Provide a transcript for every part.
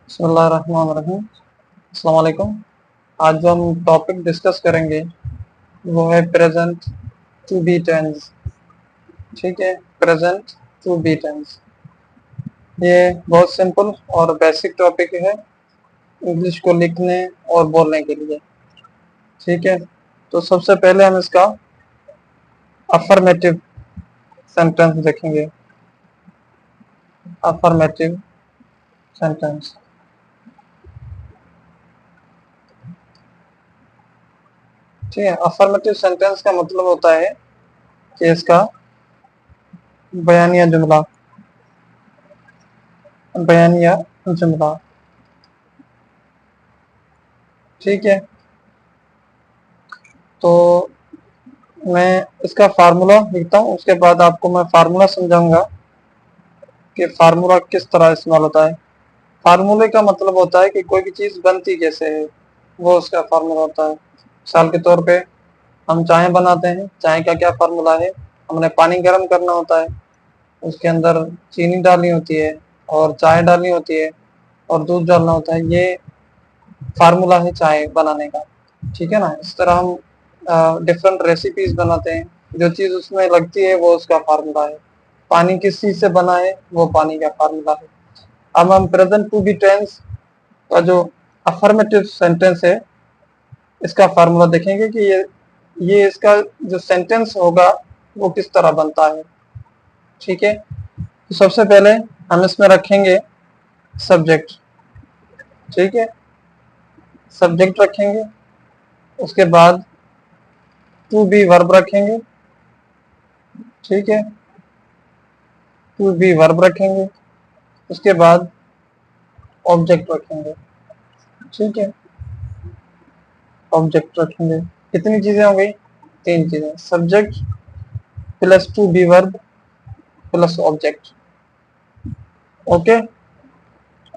बिस्मिल्लाहिर्रहमानिर्रहीम। अस्सलाम वालेकुम। आज जो हम टॉपिक डिस्कस करेंगे वो है प्रेजेंट टू बी टेंस। ठीक है, प्रेजेंट टू बी टेंस ये बहुत सिंपल और बेसिक टॉपिक है इंग्लिश को लिखने और बोलने के लिए। ठीक है, तो सबसे पहले हम इसका अफर्मेटिव सेंटेंस देखेंगे। अफर्मेटिव सेंटेंस, ठीक है। अफर्मेटिव सेंटेंस का मतलब होता है कि इसका बयानिया जुमला, बयानिया जुमला। ठीक है, तो मैं इसका फार्मूला लिखता हूँ, उसके बाद आपको मैं फार्मूला समझाऊंगा कि फार्मूला किस तरह इस्तेमाल होता है। फार्मूले का मतलब होता है कि कोई भी चीज बनती कैसे है, वो उसका फार्मूला होता है। मिसाल के तौर पे हम चाय बनाते हैं, चाय का क्या फार्मूला है? हमने पानी गर्म करना होता है, उसके अंदर चीनी डालनी होती है और चाय डालनी होती है और दूध डालना होता है। ये फार्मूला है चाय बनाने का। ठीक है ना। इस तरह हम डिफरेंट रेसिपीज बनाते हैं, जो चीज उसमें लगती है वो उसका फार्मूला है। पानी किस चीज से बना है, वो पानी का फार्मूला है। अब हम प्रेजेंट टू बी टेंस का जो अफर्मेटिव सेंटेंस है, इसका फार्मूला देखेंगे कि ये इसका जो सेंटेंस होगा वो किस तरह बनता है। ठीक है, तो सबसे पहले हम इसमें रखेंगे सब्जेक्ट। ठीक है, सब्जेक्ट रखेंगे, उसके बाद टू बी वर्ब रखेंगे। ठीक है, टू बी वर्ब रखेंगे, उसके बाद ऑब्जेक्ट रखेंगे। ठीक है, ऑब्जेक्ट रखेंगे। कितनी चीजें हो गई? तीन चीजें, subject plus to be verb plus object. Okay,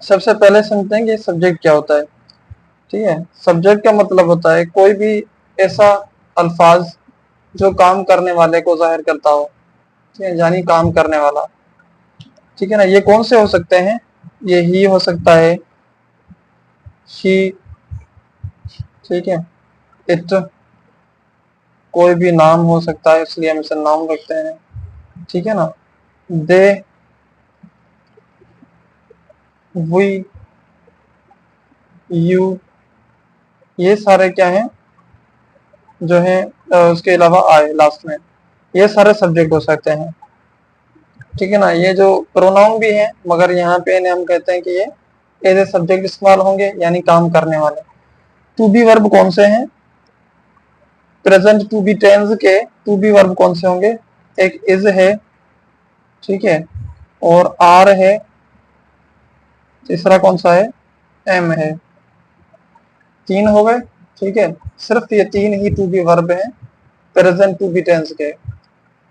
सबसे पहले समझते हैं कि सब्जेक्ट क्या होता है। ठीक है, सब्जेक्ट का मतलब होता है कोई भी ऐसा अल्फाज जो काम करने वाले को जाहिर करता हो। ठीक है, यानी काम करने वाला। ठीक है ना। ये कौन से हो सकते हैं? ये ही हो सकता है, शी, ठीक है, इट, कोई भी नाम हो सकता है, इसलिए हम इसे नाम रखते हैं। ठीक है ना। दे, वी, यू, ये सारे क्या हैं जो है, उसके अलावा आए लास्ट में, ये सारे सब्जेक्ट हो सकते हैं। ठीक है ना। ये जो प्रोनाउन भी है, मगर यहाँ पे इन्हें हम कहते हैं कि ये एज ए सब्जेक्ट इस्तेमाल होंगे, यानी काम करने वाले। टू बी वर्ब कौन से हैं? प्रेजेंट टू बी टेंस के टू बी वर्ब कौन से होंगे? एक इज है, ठीक है, और आर है, तीसरा कौन सा है? एम है। तीन हो गए। ठीक है, सिर्फ ये तीन ही टू बी वर्ब हैं प्रेजेंट टू बी टेंस के।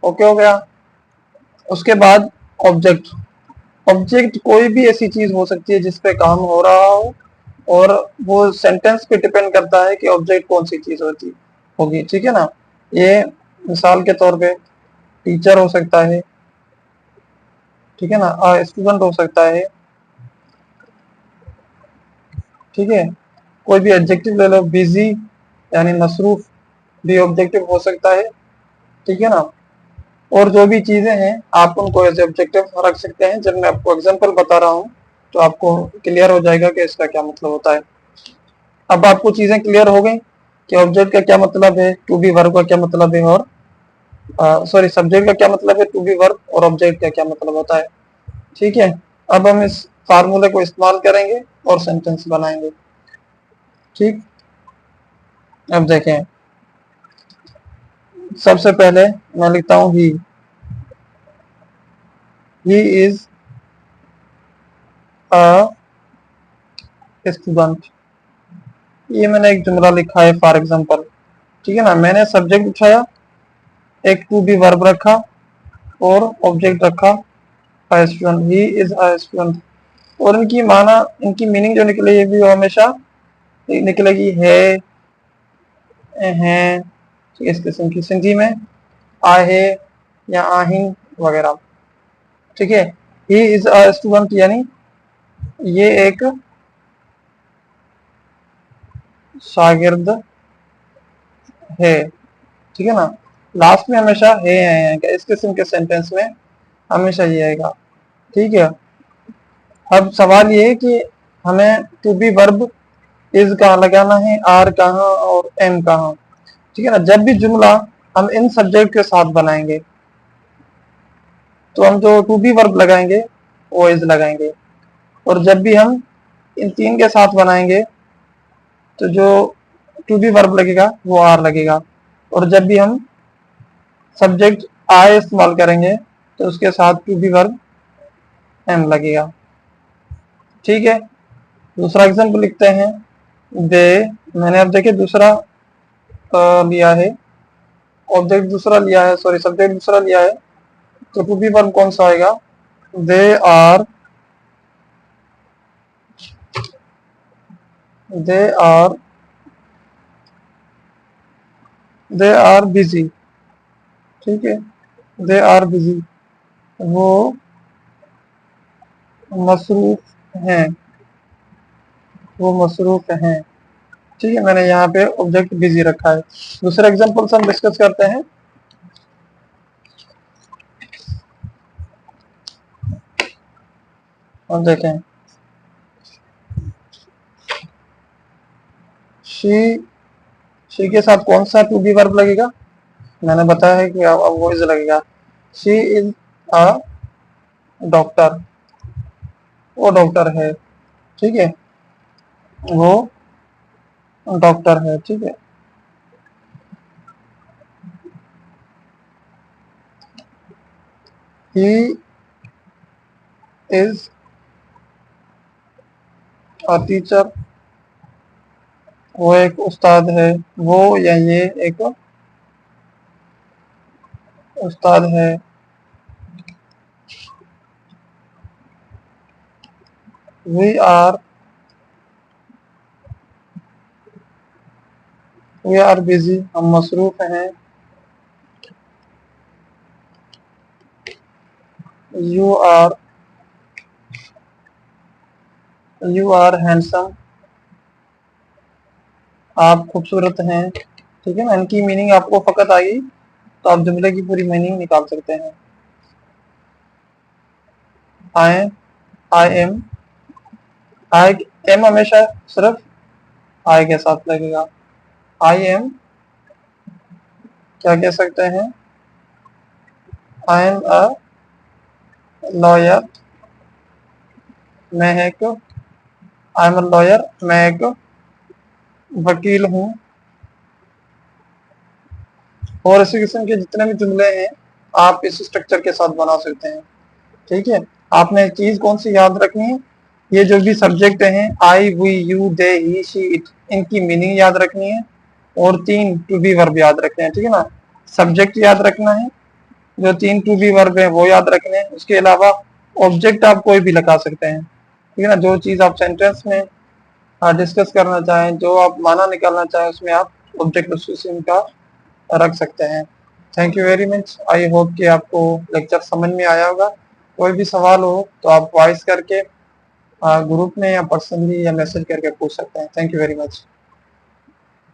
ओके हो गया। उसके बाद ऑब्जेक्ट। ऑब्जेक्ट कोई भी ऐसी चीज हो सकती है जिसपे काम हो रहा हो, और वो सेंटेंस पे डिपेंड करता है कि ऑब्जेक्ट कौन सी चीज होती होगी। ठीक है ना। ये मिसाल के तौर पे टीचर हो सकता है, ठीक है ना, स्टूडेंट हो सकता है। ठीक है, कोई भी एडजेक्टिव ले लो, बिजी यानी मसरूफ भी ऑब्जेक्टिव हो सकता है। ठीक है ना। और जो भी चीजें हैं आप उनको एज ऑब्जेक्टिव रख सकते हैं। जब मैं आपको एग्जांपल बता रहा हूँ तो आपको क्लियर हो जाएगा कि इसका क्या मतलब होता है। अब आपको चीजें क्लियर हो गई कि ऑब्जेक्ट का क्या मतलब है, टू बी वर्ब का क्या मतलब है, और सॉरी सब्जेक्ट का क्या मतलब है, टू बी वर्ब, और ऑब्जेक्ट का क्या मतलब होता है। ठीक है, अब हम इस फार्मूले को इस्तेमाल करेंगे और सेंटेंस बनाएंगे। ठीक, अब देखें, सबसे पहले मैं लिखता हूं ही इज अ स्टूडेंट। ये मैंने एक जुमला लिखा है फॉर एग्जांपल। ठीक है ना। मैंने सब्जेक्ट उठाया, एक टू बी वर्ब रखा और ऑब्जेक्ट रखा a student. He is a student. और इनकी माना, इनकी मीनिंग जो निकलेगी वो हमेशा निकलेगी है, हैं, इस किस्म की। सिंधी में आहे या आहिन वगैरह। ठीक है, ही इज अ स्टूडेंट यानी ये एक शागिर्द है, ठीक है ना। लास्ट में हमेशा है आएगा, इस किस्म के सेंटेंस में हमेशा ये आएगा, ठीक है। अब सवाल ये है कि हमें टू बी वर्ब इज कहाँ लगाना है, आर कहाँ और एम कहाँ, ठीक है ना। जब भी जुमला हम इन सब्जेक्ट के साथ बनाएंगे तो हम जो टू बी वर्ब लगाएंगे वो इज लगाएंगे, और जब भी हम इन तीन के साथ बनाएंगे तो जो टू बी वर्ब लगेगा वो आर लगेगा, और जब भी हम सब्जेक्ट आई इस्तेमाल करेंगे तो उसके साथ टू बी वर्ब एम लगेगा, ठीक है। दूसरा एग्जाम्पल लिखते हैं। दे, मैंने अब देखिए दूसरा लिया है, ऑब्जेक्ट दूसरा लिया है, सॉरी सब्जेक्ट दूसरा लिया है, तो टू बी वर्ब कौन सा आएगा। They are, they are, they are busy, ठीक है। दे आर बिजी, वो मसरूफ हैं, वो मसरूफ हैं, ठीक है। मैंने यहाँ पे ऑब्जेक्ट बिजी रखा है। दूसरा एग्जांपल हम डिस्कस करते हैं। अब देखें, शी, शी के साथ कौन सा टू बी वर्ब लगेगा, मैंने बताया है कि अब वो इज लगेगा। शी इज अ डॉक्टर, वो डॉक्टर है, ठीक है, वो डॉक्टर है, ठीक है। ही इज अ टीचर, वो एक उस्ताद है, वो या ये एक उस्ताद है। वी आर बिजी, हम मसरूफ हैं। You are, you are handsome, आप खूबसूरत हैं, ठीक है ना। इनकी मीनिंग आपको फकत आई तो आप जुमले की पूरी मीनिंग निकाल सकते हैं। आई, आई एम, आई एम हमेशा सिर्फ आई के साथ लगेगा। आई एम, क्या कह सकते हैं, आई एम अ लॉयर, मैं एक, आई एम अ लॉयर, मैं एक वकील हूँ। और इसी किस्म के जितने भी जुमले हैं आप इस स्ट्रक्चर के साथ बना सकते हैं, ठीक है। आपने चीज कौन सी याद रखनी है, ये जो भी सब्जेक्ट हैं I, we, you, they, he, she, it, इनकी मीनिंग याद रखनी है, और तीन टू बी वर्ब याद रखने हैं, ठीक है ना। सब्जेक्ट याद रखना है, जो तीन टू बी वर्ब है वो याद रखने हैं, उसके अलावा ऑब्जेक्ट आप कोई भी लगा सकते हैं, ठीक है ना। जो चीज आप सेंटेंस में डिस्कस करना चाहें, जो आप माना निकालना चाहें, उसमें आप ऑब्जेक्ट उस किस्म का रख सकते हैं। Thank you very much, I hope कि आपको लेक्चर समझ में आया होगा। कोई भी सवाल हो तो आप वॉइस करके ग्रुप में या पर्सनली या मैसेज करके पूछ सकते हैं। Thank you very much.